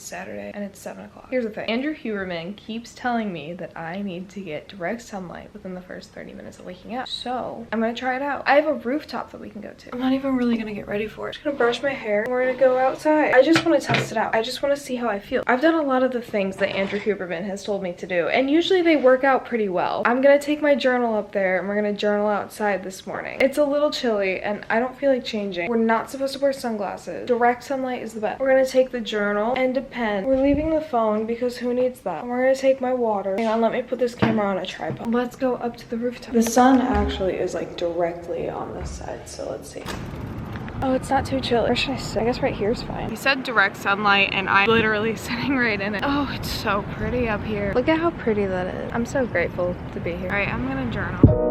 It's Saturday and it's 7 o'clock. Here's the thing. Andrew Huberman keeps telling me that I need to get direct sunlight within the first 30 minutes of waking up. So I'm gonna try it out. I have a rooftop that we can go to. I'm not even really gonna get ready for it. I'm just gonna brush my hair and we're gonna go outside. I just want to test it out. I just want to see how I feel. I've done a lot of the things that Andrew Huberman has told me to do, and usually they work out pretty well. I'm gonna take my journal up there and we're gonna journal outside this morning. It's a little chilly and I don't feel like changing. We're not supposed to wear sunglasses. Direct sunlight is the best. We're gonna take the journal and a pen. We're leaving the phone because who needs that? And we're gonna take my water. Hang on, let me put this camera on a tripod. Let's go up to the rooftop. The sun actually is like directly on this side, so let's see. Oh, it's not too chilly. Where should I sit? I guess right here is fine. He said direct sunlight and I'm literally sitting right in it. Oh, it's so pretty up here. Look at how pretty that is. I'm so grateful to be here. All right, I'm gonna journal.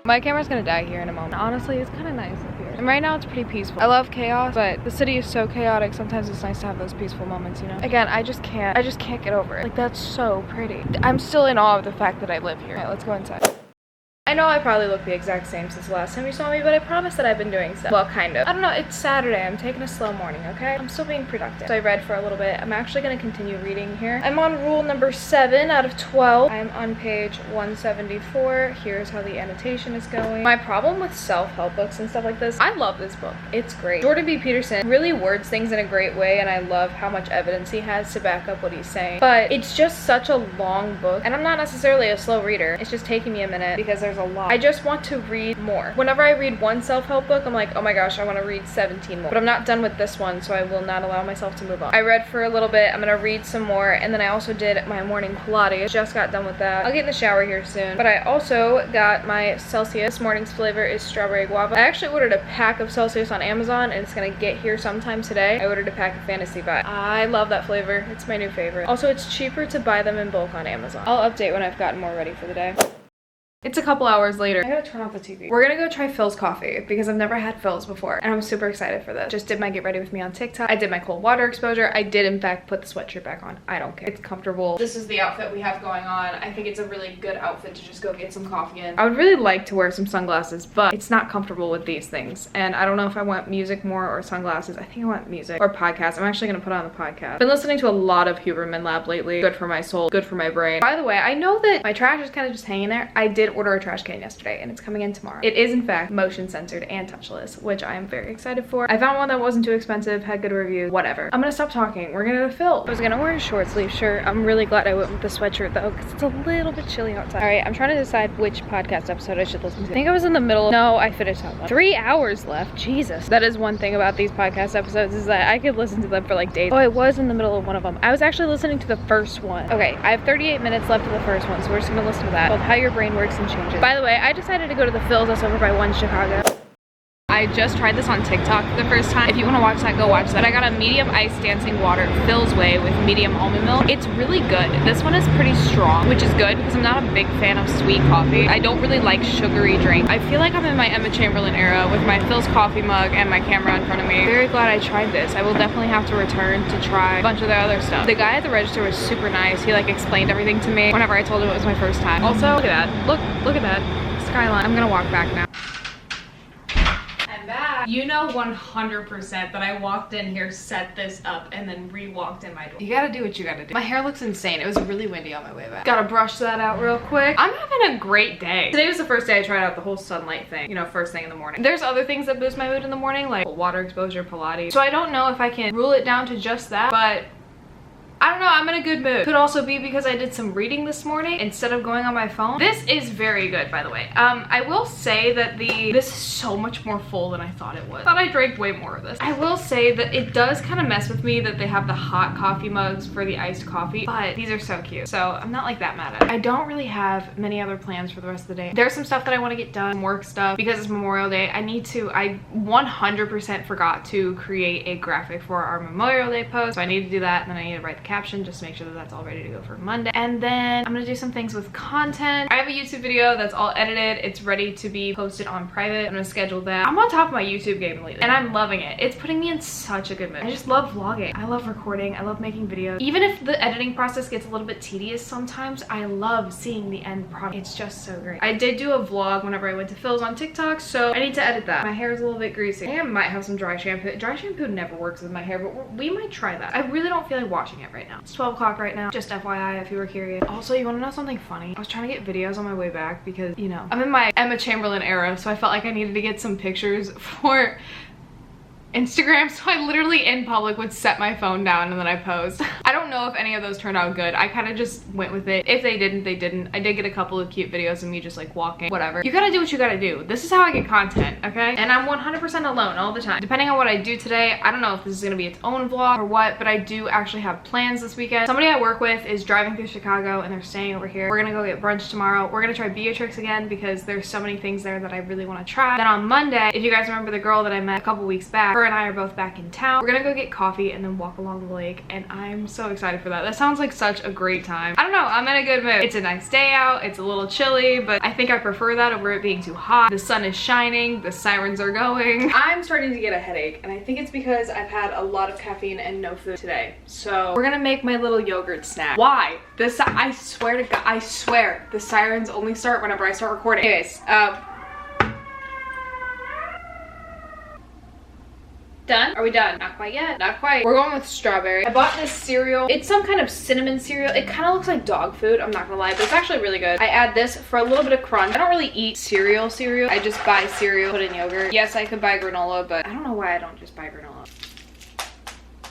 My camera's gonna die here in a moment. Honestly, it's kind of nice up here. And right now it's pretty peaceful. I love chaos, but the city is so chaotic. Sometimes it's nice to have those peaceful moments, you know? Again, I just can't get over it. Like, that's so pretty. I'm still in awe of the fact that I live here. All right, let's go inside. I know I probably look the exact same since the last time you saw me, but I promise that I've been doing stuff. Well, kind of. I don't know, it's Saturday. I'm taking a slow morning, okay? I'm still being productive. So I read for a little bit. I'm actually gonna continue reading here. I'm on rule number 7 out of 12. I'm on page 174. Here's how the annotation is going. My problem with self-help books and stuff like this, I love this book. It's great. Jordan B. Peterson really words things in a great way, and I love how much evidence he has to back up what he's saying. But it's just such a long book, and I'm not necessarily a slow reader. It's just taking me a minute because there's a lot. I just want to read more. Whenever I read one self-help book, I'm like, oh my gosh, I want to read 17 more. But I'm not done with this one, so I will not allow myself to move on. I read for a little bit. I'm gonna read some more, and then I also did my morning Pilates. Just got done with that. I'll get in the shower here soon. But I also got my Celsius. This morning's flavor is strawberry guava. I actually ordered a pack of Celsius on Amazon, and it's gonna get here sometime today. I ordered a pack of Fantasy Buy. I love that flavor. It's my new favorite. Also, it's cheaper to buy them in bulk on Amazon. I'll update when I've gotten more ready for the day. It's a couple hours later. I gotta turn off the TV. We're gonna go try Phil's coffee because I've never had Phil's before and I'm super excited for this. Just did my get ready with me on TikTok. I did my cold water exposure. I did in fact put the sweatshirt back on. I don't care. It's comfortable. This is the outfit we have going on. I think it's a really good outfit to just go get some coffee in. I would really like to wear some sunglasses, but it's not comfortable with these things. And I don't know if I want music more or sunglasses. I think I want music or podcast. I'm actually gonna put on the podcast. Been listening to a lot of Huberman Lab lately. Good for my soul, good for my brain. By the way, I know that my trash is kind of just hanging there. I did order a trash can yesterday and it's coming in tomorrow. It is in fact motion censored and touchless, which I am very excited for. I found one that wasn't too expensive, had good reviews, whatever. I'm gonna stop talking. We're gonna go to Phil. I was gonna wear a short sleeve shirt. I'm really glad I went with the sweatshirt though, because it's a little bit chilly outside. All right, I'm trying to decide which podcast episode I should listen to. I think I was in the middle. No, I finished that one. 3 hours left. Jesus. That is one thing about these podcast episodes is that I could listen to them for like days. Oh, I was in the middle of one of them. I was actually listening to the first one. Okay, I have 38 minutes left of the first one, so we're just gonna listen to that. Called How Your Brain Works and Changes. By the way, I decided to go to the Phil's that's over by 1 Chicago. I just tried this on TikTok for the first time. If you want to watch that, go watch that. I got a medium iced dancing water Phil's Way with medium almond milk. It's really good. This one is pretty strong, which is good because I'm not a big fan of sweet coffee. I don't really like sugary drinks. I feel like I'm in my Emma Chamberlain era with my Phil's coffee mug and my camera in front of me. Very glad I tried this. I will definitely have to return to try a bunch of the other stuff. The guy at the register was super nice. He like explained everything to me whenever I told him it was my first time. Also, look at that. Look at that skyline. I'm gonna walk back now. You know 100% that I walked in here, set this up, and then re-walked in my door. You gotta do what you gotta do. My hair looks insane. It was really windy on my way back. Gotta brush that out real quick. I'm having a great day. Today was the first day I tried out the whole sunlight thing, you know, first thing in the morning. There's other things that boost my mood in the morning, like water exposure, Pilates. So I don't know if I can rule it down to just that, but I don't know, I'm in a good mood. Could also be because I did some reading this morning instead of going on my phone. This is very good, by the way. I will say that this is so much more full than I thought it was. I thought I drank way more of this. I will say that it does kind of mess with me that they have the hot coffee mugs for the iced coffee, but these are so cute. So I'm not like that mad at it. I don't really have many other plans for the rest of the day. There's some stuff that I want to get done, work stuff, because it's Memorial Day. I 100% forgot to create a graphic for our Memorial Day post. So I need to do that, and then I need to write the caption just just to make sure that that's all ready to go for Monday. And then I'm gonna do some things with content. I have a YouTube video that's all edited. It's ready to be posted on private. I'm gonna schedule that. I'm on top of my YouTube game lately and I'm loving it. It's putting me in such a good mood. I just love vlogging. I love recording. I love making videos. Even if the editing process gets a little bit tedious sometimes, I love seeing the end product. It's just so great. I did do a vlog whenever I went to Phil's on TikTok, so I need to edit that. My hair is a little bit greasy. I might have some dry shampoo. Dry shampoo never works with my hair, but we might try that. I really don't feel like washing it right now. It's 12 o'clock right now. Just FYI if you were curious. Also, you want to know something funny? I was trying to get videos on my way back because, you know, I'm in my Emma Chamberlain era, so I felt like I needed to get some pictures for Instagram, so I literally in public would set my phone down and then I posed. I don't know if any of those turned out good. I kind of just went with it. If they didn't, they didn't. I did get a couple of cute videos of me just like walking, whatever. You gotta do what you gotta do. This is how I get content, okay? And I'm 100% alone all the time. Depending on what I do today, I don't know if this is gonna be its own vlog or what, but I do actually have plans this weekend. Somebody I work with is driving through Chicago and they're staying over here. We're gonna go get brunch tomorrow. We're gonna try Beatrix again because there's so many things there that I really wanna try. Then on Monday, if you guys remember the girl that I met a couple weeks back, her and I are both back in town. We're gonna go get coffee and then walk along the lake, and I'm so excited for that. That sounds like such a great time. I don't know, I'm in a good mood. It's a nice day out, it's a little chilly, but I think I prefer that over it being too hot. The sun is shining, the sirens are going. I'm starting to get a headache, and I think it's because I've had a lot of caffeine and no food today. So we're gonna make my little yogurt snack. Why? I swear to God, I swear, the sirens only start whenever I start recording. Anyways, done? Are we done? Not quite yet. Not quite. We're going with strawberry. I bought this cereal. It's some kind of cinnamon cereal. It kind of looks like dog food, I'm not gonna lie, but it's actually really good. I add this for a little bit of crunch. I don't really eat cereal. I just buy cereal, put in yogurt. Yes, I could buy granola, but I don't know why I don't just buy granola.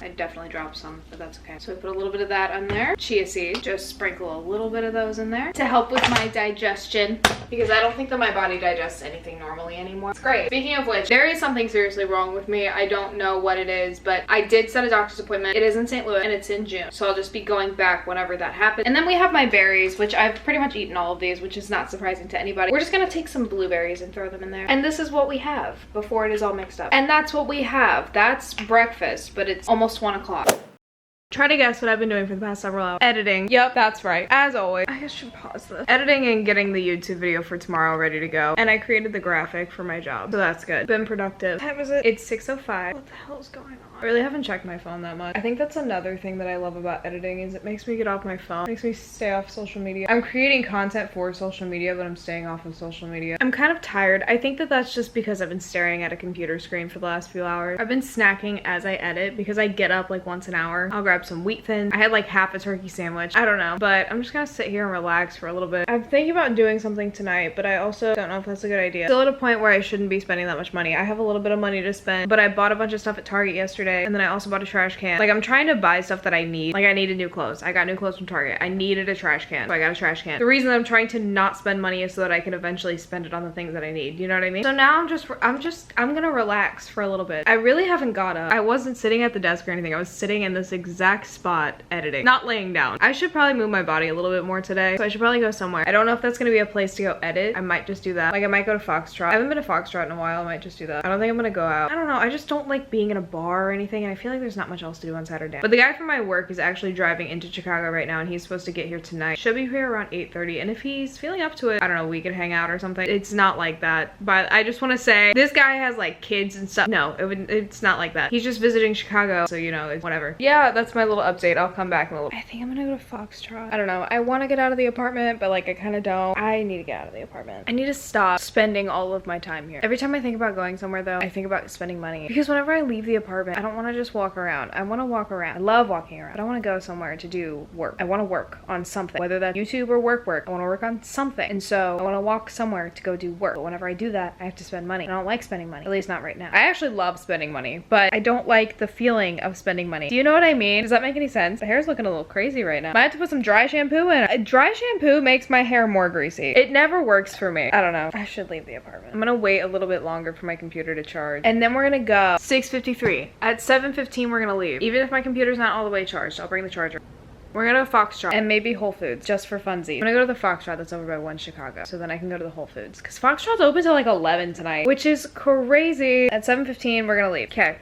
I definitely dropped some, but that's okay. So I put a little bit of that on there. Chia seeds, just sprinkle a little bit of those in there to help with my digestion, because I don't think that my body digests anything normally anymore. It's great. Speaking of which, there is something seriously wrong with me. I don't know what it is, but I did set a doctor's appointment. It is in St. Louis and it's in June. So I'll just be going back whenever that happens. And then we have my berries, which I've pretty much eaten all of these, which is not surprising to anybody. We're just gonna take some blueberries and throw them in there. And this is what we have before it is all mixed up. And that's what we have. That's breakfast, but it's almost 1 o'clock. Try to guess what I've been doing for the past several hours. Editing. Yep, that's right. As always. I guess I should pause this. Editing and getting the YouTube video for tomorrow ready to go. And I created the graphic for my job, so that's good. Been productive. What time is it? It's 6:05. What the hell is going on? I really haven't checked my phone that much. I think that's another thing that I love about editing is it makes me get off my phone. It makes me stay off social media. I'm creating content for social media, but I'm staying off of social media. I'm kind of tired. I think that that's just because I've been staring at a computer screen for the last few hours. I've been snacking as I edit because I get up like once an hour. I'll grab some wheat thins. I had like half a turkey sandwich. I don't know, but I'm just gonna sit here and relax for a little bit. I'm thinking about doing something tonight, but I also don't know if that's a good idea. Still at a point where I shouldn't be spending that much money. I have a little bit of money to spend, but I bought a bunch of stuff at Target yesterday, and then I also bought a trash can. Like, I'm trying to buy stuff that I need. Like, I needed new clothes. I got new clothes from Target. I needed a trash can, so I got a trash can. The reason I'm trying to not spend money is so that I can eventually spend it on the things that I need. You know what I mean? So now I'm gonna relax for a little bit. I really haven't got up. I wasn't sitting at the desk or anything. I was sitting in this exact spot editing, not laying down. I should probably move my body a little bit more today, so I should probably go somewhere. I don't know if that's gonna be a place to go edit. I might just do that. Like, I might go to Foxtrot. I haven't been to Foxtrot in a while. I might just do that. I don't think I'm gonna go out. I don't know. I just don't like being in a bar or anything, and I feel like there's not much else to do on Saturday. But the guy from my work is actually driving into Chicago right now, and he's supposed to get here tonight. Should be here around 8:30, and if he's feeling up to it, I don't know, we could hang out or something. It's not like that, but I just want to say this guy has like kids and stuff. No, it's not like that. He's just visiting Chicago, so you know, it's whatever. Yeah, that's my little update. I'll come back in a little. I think I'm gonna go to Foxtrot. I don't know. I want to get out of the apartment, but like I kind of don't. I need to get out of the apartment. I need to stop spending all of my time here. Every time I think about going somewhere though, I think about spending money, because whenever I leave the apartment, I don't want to just walk around. I want to walk around. I love walking around. I don't want to go somewhere to do work. I want to work on something, whether that's YouTube or work. I want to work on something, and so I want to walk somewhere to go do work. But whenever I do that, I have to spend money. I don't like spending money, at least not right now. I actually love spending money, but I don't like the feeling of spending money. Do you know what I mean? Does that make any sense? The hair's looking a little crazy right now. I have to put some dry shampoo in. Dry shampoo makes my hair more greasy. It never works for me. I don't know. I should leave the apartment. I'm gonna wait a little bit longer for my computer to charge, and then we're gonna go. 6:53. At 7:15 we're gonna leave. Even if my computer's not all the way charged, I'll bring the charger. We're gonna go to Foxtrot and maybe Whole Foods just for funsies. I'm gonna go to the Foxtrot that's over by 1 Chicago, so then I can go to the Whole Foods, because Foxtrot's open till like 11 tonight, which is crazy. At 7:15 we're gonna leave. Okay.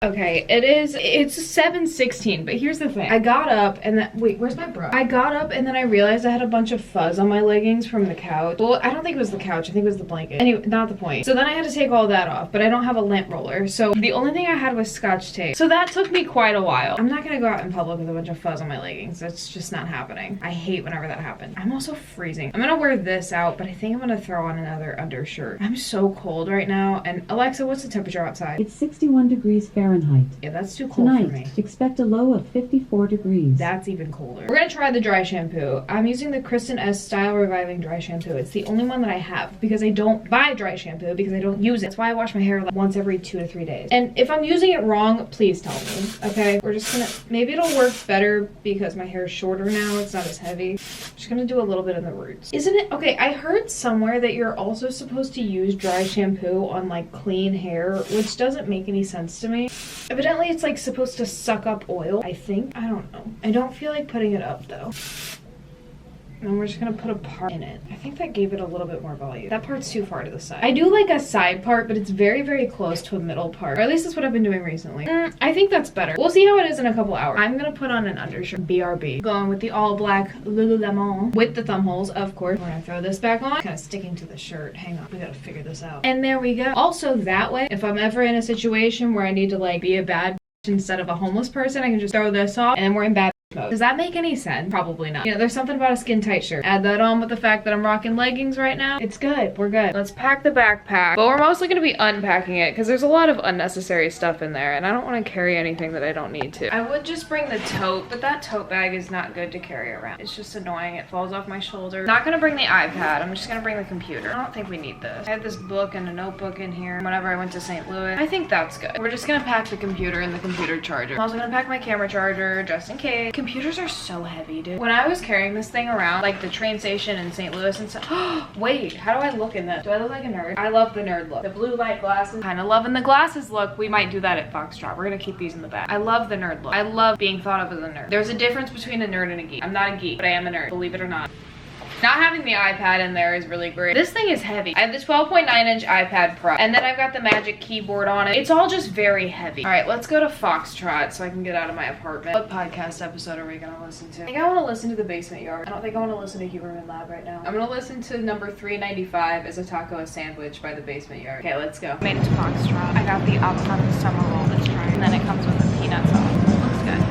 Okay, it's 7:16, but here's the thing. I got up and then, wait, where's my brush? I got up and then I realized I had a bunch of fuzz on my leggings from the couch. Well, I don't think it was the couch, I think it was the blanket. Anyway, not the point. So then I had to take all that off, but I don't have a lint roller. So the only thing I had was Scotch tape. So that took me quite a while. I'm not gonna go out in public with a bunch of fuzz on my leggings. That's just not happening. I hate whenever that happens. I'm also freezing. I'm gonna wear this out, but I think I'm gonna throw on another undershirt. I'm so cold right now. And Alexa, what's the temperature outside? It's 61 degrees Fahrenheit. Yeah, that's too cold for me. Tonight, expect a low of 54 degrees. That's even colder. We're gonna try the dry shampoo. I'm using the Kristen S Style Reviving Dry Shampoo. It's the only one that I have because I don't buy dry shampoo because I don't use it. That's why I wash my hair like once every 2 to 3 days. And if I'm using it wrong, please tell me, okay? We're just gonna, maybe it'll work better because my hair is shorter now. It's not as heavy. I'm just gonna do a little bit in the roots. Isn't it? Okay, I heard somewhere that you're also supposed to use dry shampoo on like clean hair, which doesn't make any sense to me. Evidently, it's like supposed to suck up oil, I think. I don't know. I don't feel like putting it up though. And we're just gonna put a part in it. I think that gave it a little bit more volume. That part's too far to the side. I do like a side part, but it's very, very close to a middle part. Or at least that's what I've been doing recently. I think that's better. We'll see how it is in a couple hours. I'm gonna put on an undershirt. BRB. Going with the all black Lululemon with the thumb holes, of course. We're gonna throw this back on. Kind of sticking to the shirt. Hang on. We gotta figure this out. And there we go. Also, that way, if I'm ever in a situation where I need to like be a bad bitch instead of a homeless person, I can just throw this off and then we're in bad mode. Does that make any sense? Probably not. You know, there's something about a skin tight shirt. Add that on with the fact that I'm rocking leggings right now. It's good. We're good. Let's pack the backpack. But we're mostly going to be unpacking it because there's a lot of unnecessary stuff in there and I don't want to carry anything that I don't need to. I would just bring the tote, but that tote bag is not good to carry around. It's just annoying. It falls off my shoulder. Not going to bring the iPad. I'm just going to bring the computer. I don't think we need this. I had this book and a notebook in here whenever I went to St. Louis. I think that's good. We're just going to pack the computer and the computer charger. I'm also going to pack my camera charger just in case. Computers are so heavy, dude. When I was carrying this thing around, like the train station in St. Louis and stuff. Wait, how do I look in this? Do I look like a nerd? I love the nerd look. The blue light glasses. Kind of loving the glasses look. We might do that at Foxtrot. We're gonna keep these in the back. I love the nerd look. I love being thought of as a nerd. There's a difference between a nerd and a geek. I'm not a geek, but I am a nerd, believe it or not. Not having the iPad in there is really great. This thing is heavy. I have the 12.9-inch iPad Pro, and then I've got the Magic Keyboard on it. It's all just very heavy. All right, let's go to Foxtrot so I can get out of my apartment. What podcast episode are we gonna listen to? I think I want to listen to The Basement Yard. I don't think I want to listen to Huberman Lab right now. I'm gonna listen to number 395, Is a Taco a Sandwich by The Basement Yard. Okay, let's go. Made it to Foxtrot. I got the avocado summer roll. Let's try it. And then it comes with a peanut sauce. Looks good.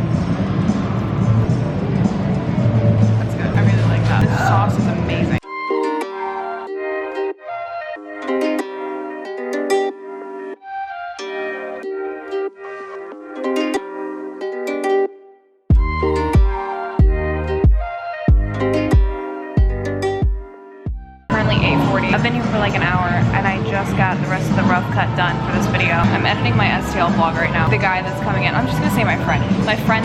That's good. I really like that. This sauce is amazing. Currently 8:40. I've been here for like an hour and I just got the rest of the rough cut done for this video. I'm editing my STL vlog right now. The guy that's coming in, I'm just gonna say my friend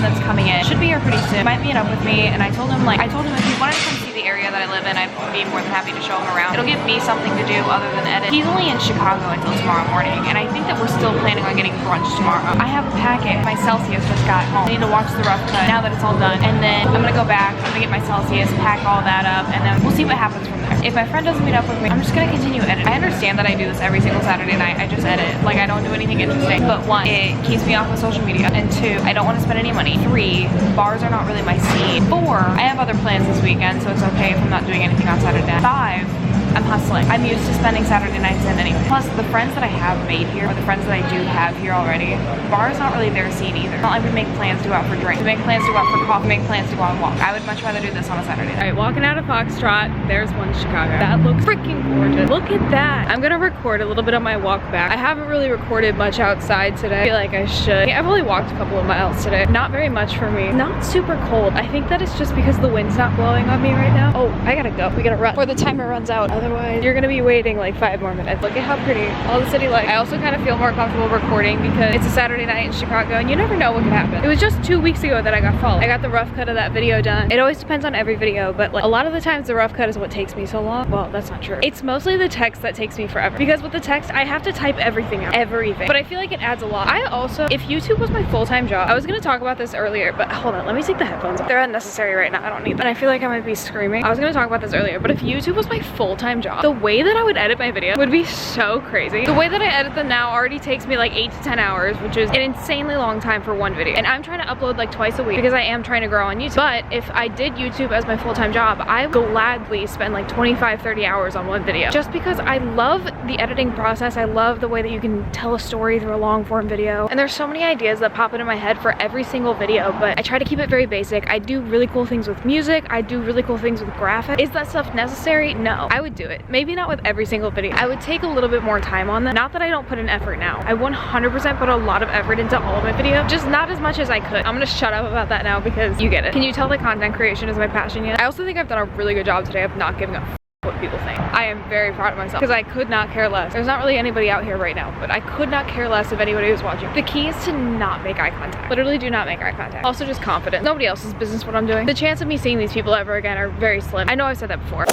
that's coming in should be here pretty soon. Might meet up with me, and I told him if he wanted to come see the area that I live in, I'd be more than happy to show him around. It'll give me something to do other than edit. He's only in Chicago until tomorrow morning, and I think that we're still planning on getting brunch tomorrow. I have a packet. My Celsius just got home. I need to watch the rough cut now that it's all done, and then I'm gonna go back, I'm gonna get my Celsius, pack all that up, and then we'll see what happens from there. If my friend doesn't meet up with me, I'm just gonna continue editing. I understand that I do this every single Saturday night. I just edit. Like, I don't do anything interesting. But 1, it keeps me off of social media. And 2, I don't want to spend any money. 3, bars are not really my scene. 4, I have other plans this weekend, so it's okay if I'm not doing anything on Saturday. 5, I'm hustling. I'm used to spending Saturday nights in anyway. Plus, the friends that I have made here, or the friends that I do have here already, bar is not really their scene either. It's not like we make plans to go out for drinks, we make plans to go out for coffee, make plans to go on a walk. I would much rather do this on a Saturday night. All right, walking out of Foxtrot, there's one Chicago. That looks freaking gorgeous. Look at that. I'm gonna record a little bit on my walk back. I haven't really recorded much outside today. I feel like I should. I've only walked a couple of miles today. Not very much for me. Not super cold. I think that it's just because the wind's not blowing on me right now. Oh, I gotta go. We gotta run before the timer runs out. Otherwise, you're gonna be waiting like 5 more minutes. Look at how pretty all the city lights. I also kind of feel more comfortable recording because it's a Saturday night in Chicago and you never know what could happen. It was just 2 weeks ago that I got followed. I got the rough cut of that video done. It always depends on every video, but like a lot of the times the rough cut is what takes me so long. Well, that's not true. It's mostly the text that takes me forever because with the text I have to type everything out. Everything. But I feel like it adds a lot. I also, if YouTube was my full-time job, I was gonna talk about this earlier, but hold on, let me take the headphones off. They're unnecessary right now. I don't need them. And I feel like I might be screaming. I was gonna talk about this earlier, but if YouTube was my full-time full-time job, the way that I would edit my video would be so crazy. The way that I edit them now already takes me like 8 to 10 hours, which is an insanely long time for one video. And I'm trying to upload like twice a week because I am trying to grow on YouTube. But if I did YouTube as my full-time job, I would gladly spend like 25, 30 hours on one video. Just because I love the editing process. I love the way that you can tell a story through a long form video. And there's so many ideas that pop into my head for every single video, but I try to keep it very basic. I do really cool things with music. I do really cool things with graphics. Is that stuff necessary? No. I would do it. Maybe not with every single video. I would take a little bit more time on that. Not that I don't put in effort now. I 100% put a lot of effort into all of my videos, just not as much as I could. I'm gonna shut up about that now because you get it. Can you tell that content creation is my passion yet? I also think I've done a really good job today of not giving a what people think. I am very proud of myself because I could not care less. There's not really anybody out here right now, but I could not care less if anybody was watching. The key is to not make eye contact. Literally do not make eye contact. Also just confidence. Nobody else's business what I'm doing. The chance of me seeing these people ever again are very slim. I know I've said that before.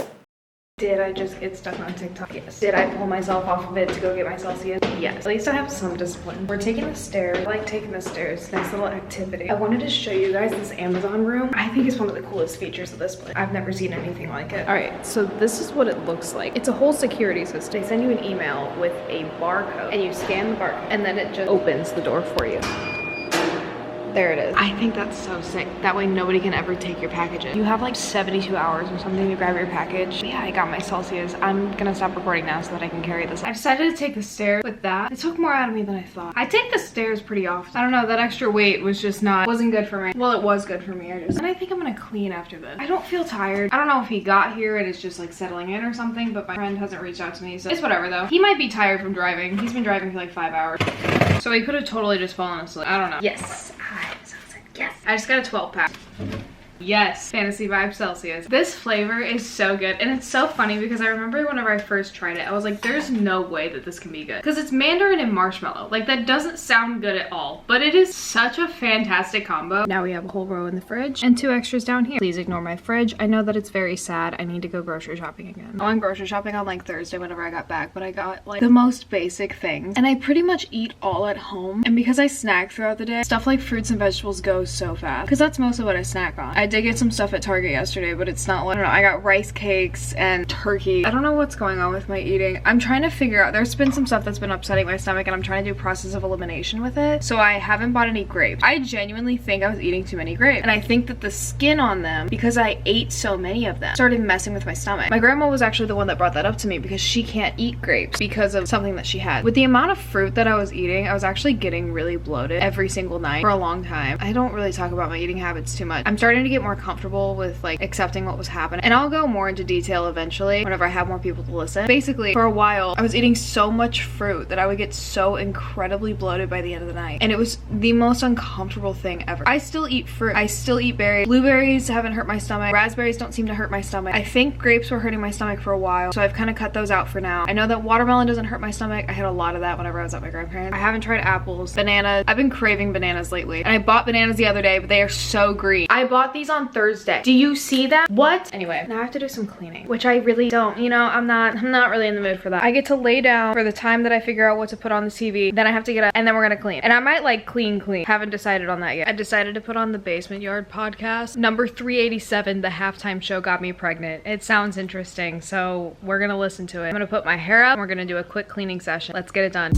Did I just get stuck on TikTok? Yes. Did I pull myself off of it to go get my Celsius? Yes. At least I have some discipline. We're taking the stairs. I like taking the stairs. Nice little activity. I wanted to show you guys this Amazon room. I think it's one of the coolest features of this place. I've never seen anything like it. All right, so this is what it looks like. It's a whole security system. They send you an email with a barcode and you scan the barcode and then it just opens the door for you. There it is. I think that's so sick. That way nobody can ever take your packages. You have like 72 hours or something to grab your package. But yeah, I got my Celsius. I'm gonna stop recording now so that I can carry this. I decided to take the stairs with that. It took more out of me than I thought. I take the stairs pretty often. I don't know, that extra weight was just wasn't good for me. Well, it was good for me. And I think I'm gonna clean after this. I don't feel tired. I don't know if he got here and it's just like settling in or something, but my friend hasn't reached out to me, so it's whatever though. He might be tired from driving. He's been driving for like 5 hours. So he could have totally just fallen asleep. I don't know. Yes. Yes. I just got a 12 pack. Yes, Fantasy Vibe Celsius. This flavor is so good, and it's so funny because I remember whenever I first tried it, I was like, there's no way that this can be good. Because it's mandarin and marshmallow. Like, that doesn't sound good at all, but it is such a fantastic combo. Now we have a whole row in the fridge and 2 extras down here. Please ignore my fridge. I know that it's very sad. I need to go grocery shopping again. I went grocery shopping on like Thursday whenever I got back, but I got like the most basic things. And I pretty much eat all at home. And because I snack throughout the day, stuff like fruits and vegetables goes so fast. Because that's mostly what I snack on. I did get some stuff at Target yesterday, but it's not like, I don't know, I got rice cakes and turkey. I don't know what's going on with my eating. I'm trying to figure out, there's been some stuff that's been upsetting my stomach and I'm trying to do a process of elimination with it. So I haven't bought any grapes. I genuinely think I was eating too many grapes. And I think that the skin on them, because I ate so many of them, started messing with my stomach. My grandma was actually the one that brought that up to me because she can't eat grapes because of something that she had. With the amount of fruit that I was eating, I was actually getting really bloated every single night for a long time. I don't really talk about my eating habits too much. I'm starting to get more comfortable with like accepting what was happening, and I'll go more into detail eventually whenever I have more people to listen. Basically, for a while I was eating so much fruit that I would get so incredibly bloated by the end of the night, and it was the most uncomfortable thing ever. I still eat fruit. I still eat berries. Blueberries haven't hurt my stomach. Raspberries don't seem to hurt my stomach. I think grapes were hurting my stomach for a while, so I've kind of cut those out for now. I know that watermelon doesn't hurt my stomach. I had a lot of that whenever I was at my grandparents. I haven't tried apples. Bananas. I've been craving bananas lately, and I bought bananas the other day, but they are so green. I bought these on Thursday. Do you see that? What? Anyway, now I have to do some cleaning, which I really don't, you know, I'm not really in the mood for that. I get to lay down for the time that I figure out what to put on the TV, then I have to get up, and then we're gonna clean. And I might like clean. Haven't decided on that yet. I decided to put on the Basement Yard podcast. Number 387, The Halftime Show Got Me Pregnant. It sounds interesting, so we're gonna listen to it. I'm gonna put my hair up, and we're gonna do a quick cleaning session. Let's get it done.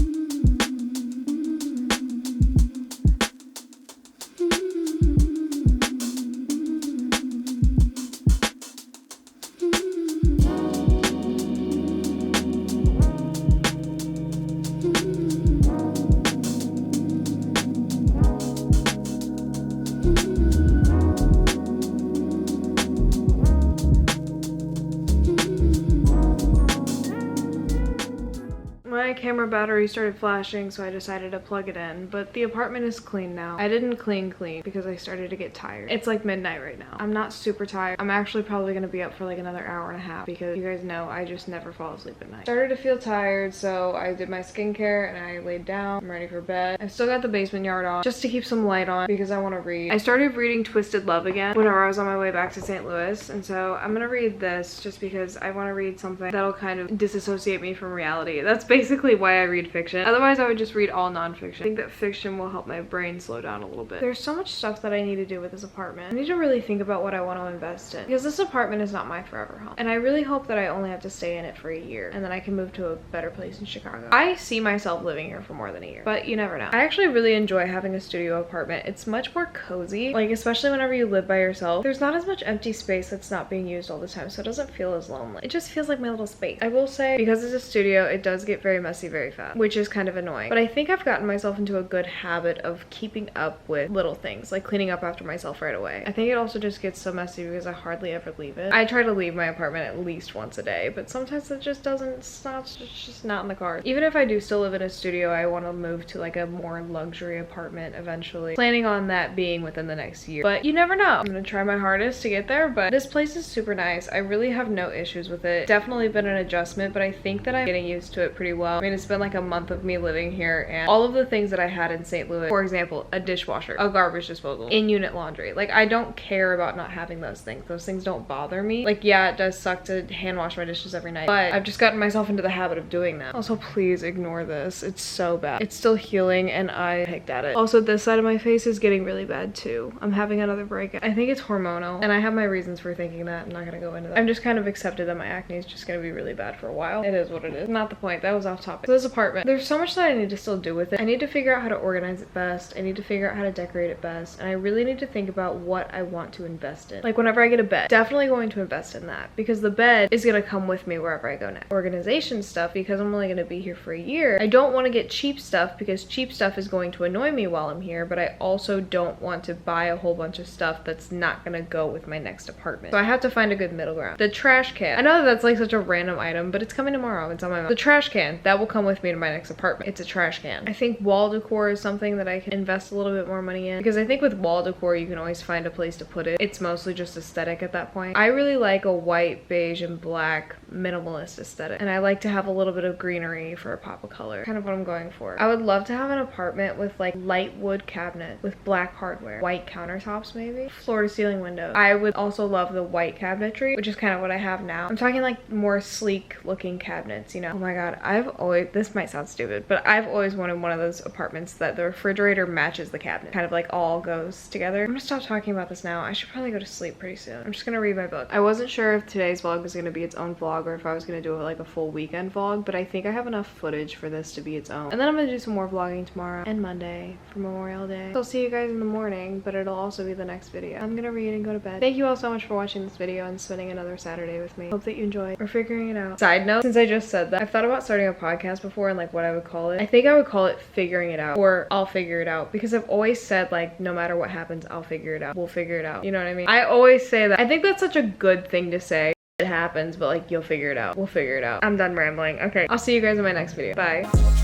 My camera battery started flashing, so I decided to plug it in, but the apartment is clean now. I didn't clean because I started to get tired. It's like midnight right now. I'm not super tired. I'm actually probably gonna be up for like another hour and a half because you guys know I just never fall asleep at night. Started to feel tired, so I did my skincare and I laid down. I'm ready for bed. I still got the Basement Yard on just to keep some light on because I want to read. I started reading Twisted Love again whenever I was on my way back to St. Louis, and so I'm gonna read this just because I want to read something that'll kind of disassociate me from reality. That's basically basically why I read fiction. Otherwise I would just read all nonfiction. I think that fiction will help my brain slow down a little bit. There's so much stuff that I need to do with this apartment. I need to really think about what I want to invest in, because this apartment is not my forever home. And I really hope that I only have to stay in it for a year and then I can move to a better place in Chicago. I see myself living here for more than a year, but you never know. I actually really enjoy having a studio apartment. It's much more cozy, like especially whenever you live by yourself. There's not as much empty space that's not being used all the time, so it doesn't feel as lonely. It just feels like my little space. I will say, because it's a studio, it does get very messy very fast, which is kind of annoying. But I think I've gotten myself into a good habit of keeping up with little things, like cleaning up after myself right away. I think it also just gets so messy because I hardly ever leave it. I try to leave my apartment at least once a day, but sometimes it just doesn't, it's just not in the cards. Even if I do still live in a studio, I want to move to like a more luxury apartment eventually. Planning on that being within the next year, but you never know. I'm gonna try my hardest to get there, but this place is super nice. I really have no issues with it. Definitely been an adjustment, but I think that I'm getting used to it pretty well. I mean, it's been like a month of me living here, and all of the things that I had in St. Louis, for example, a dishwasher, a garbage disposal, in-unit laundry, like I don't care about not having those things. Those things don't bother me. Like, yeah, it does suck to hand wash my dishes every night, but I've just gotten myself into the habit of doing that. Also, please ignore this. It's so bad. It's still healing and I picked at it. Also, this side of my face is getting really bad too. I'm having another breakout. I think it's hormonal and I have my reasons for thinking that. I'm not gonna go into that. I'm just kind of accepted that my acne is just gonna be really bad for a while. It is what it is. Not the point. That was off topic. So this apartment, there's so much that I need to still do with it. I need to figure out how to organize it best. I need to figure out how to decorate it best. And I really need to think about what I want to invest in. Like whenever I get a bed, definitely going to invest in that because the bed is gonna come with me wherever I go next. Organization stuff, because I'm only gonna be here for a year. I don't want to get cheap stuff because cheap stuff is going to annoy me while I'm here, but I also don't want to buy a whole bunch of stuff that's not gonna go with my next apartment. So I have to find a good middle ground. The trash can. I know that that's like such a random item, but it's coming tomorrow. It's on my mind. The trash can, that will come with me to my next apartment. It's a trash can. I think wall decor is something that I can invest a little bit more money in, because I think with wall decor you can always find a place to put it. It's mostly just aesthetic at that point. I really like a white, beige, and black minimalist aesthetic, and I like to have a little bit of greenery for a pop of color. Kind of what I'm going for. I would love to have an apartment with like light wood cabinet with black hardware, white countertops maybe, floor to ceiling windows. I would also love the white cabinetry, which is kind of what I have now. I'm talking like more sleek looking cabinets, you know. Oh my god, this might sound stupid, but I've always wanted one of those apartments that the refrigerator matches the cabinet, kind of like all goes together. I'm gonna stop talking about this now. I should probably go to sleep pretty soon. I'm just gonna read my book. I wasn't sure if today's vlog was gonna be its own vlog or if I was gonna do like a full weekend vlog, but I think I have enough footage for this to be its own. And then I'm gonna do some more vlogging tomorrow and Monday for Memorial Day. So I'll see you guys in the morning, but it'll also be the next video. I'm gonna read and go to bed. Thank you all so much for watching this video and spending another Saturday with me. Hope that you enjoyed or figuring it out. Side note, since I just said that, I've thought about starting a podcast before and like what I would call it. I think I would call it Figuring It Out or I'll Figure It Out, because I've always said like no matter what happens, I'll figure it out. We'll figure it out. You know what I mean? I always say that. I think that's such a good thing to say. It happens, but like you'll figure it out. We'll figure it out. I'm done rambling. Okay, I'll see you guys in my next video. Bye.